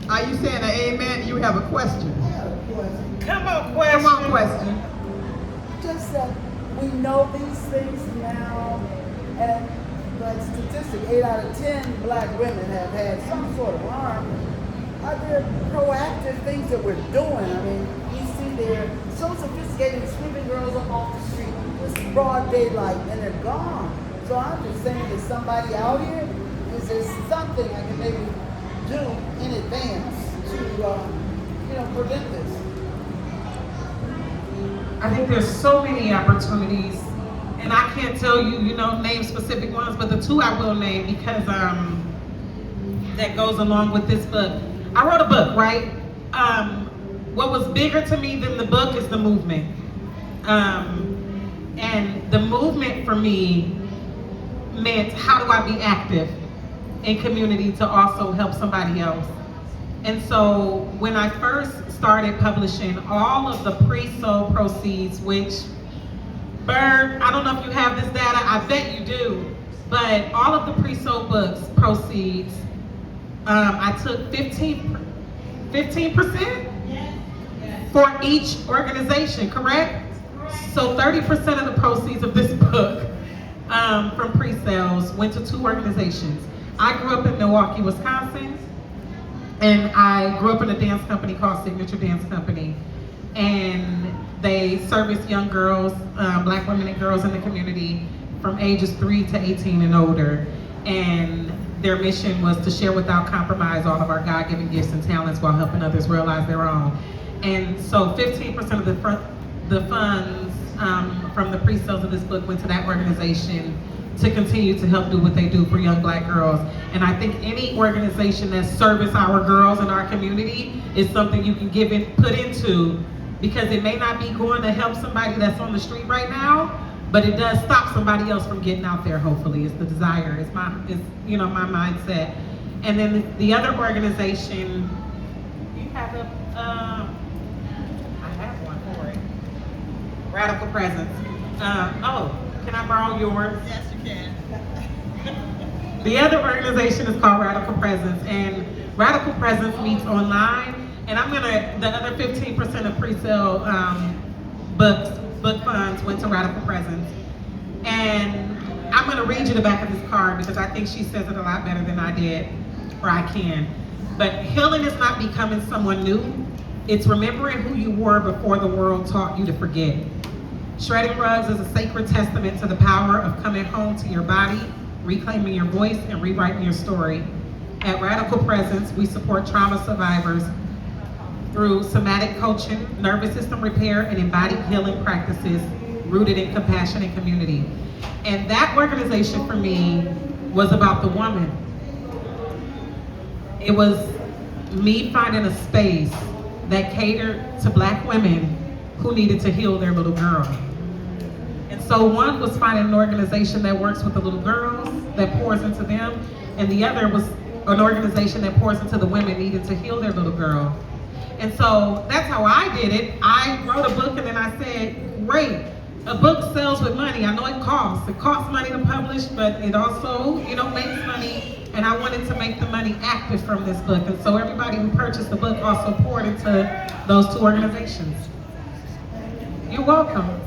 Are you saying an amen? Do you have a question? I have a question. Come on, question. Come on, question. Just that we know these things now, and like statistic, 8 out of 10 black women have had some sort of harm. Are there proactive things that we're doing? I mean, you see they're so sophisticated, sweeping girls up off the street. It's broad daylight and they're gone. So I'm just saying, is somebody out here? Is there something I can maybe do in advance to, prevent this? I think there's so many opportunities, and I can't tell you, name specific ones, but the two I will name because that goes along with this book. I wrote a book, right? What was bigger to me than the book is the movement. And the movement for me meant, how do I be active in community to also help somebody else? And so when I first started publishing, all of the pre-sold proceeds, which, Bird, I don't know if you have this data, I bet you do, but all of the pre-sold books proceeds, I took 15% for each organization, correct? So 30% of the proceeds of this book from pre-sales went to 2 organizations. I grew up in Milwaukee, Wisconsin, and I grew up in a dance company called Signature Dance Company. And they service young girls, black women and girls in the community from ages 3 to 18 and older. And their mission was to share without compromise all of our God-given gifts and talents while helping others realize their own. And so 15% of the funds from the pre-sales of this book went to that organization to continue to help do what they do for young black girls. And I think any organization that serves our girls in our community is something you can put into, because it may not be going to help somebody that's on the street right now, but it does stop somebody else from getting out there, hopefully. It's the desire, it's my mindset. And then the other organization, you have I have one for it. Radical Presence. Can I borrow yours? Yes, you can. The other organization is called Radical Presence, and Radical Presence meets online, and the other 15% of pre-sale book funds went to Radical Presence. And I'm gonna read you the back of this card because I think she says it a lot better than I did, or I can. But healing is not becoming someone new, it's remembering who you were before the world taught you to forget. Shredding rugs is a sacred testament to the power of coming home to your body, reclaiming your voice, and rewriting your story. At Radical Presence, we support trauma survivors through somatic coaching, nervous system repair, and embodied healing practices rooted in compassion and community. And that organization for me was about the woman. It was me finding a space that catered to black women who needed to heal their little girl. And so one was finding an organization that works with the little girls, that pours into them, and the other was an organization that pours into the women needing to heal their little girl. And so that's how I did it. I wrote a book and then I said, great, a book sells with money. I know it costs. It costs money to publish, but it also, makes money. And I wanted to make the money active from this book. And so everybody who purchased the book also poured into those 2 organizations. You're welcome.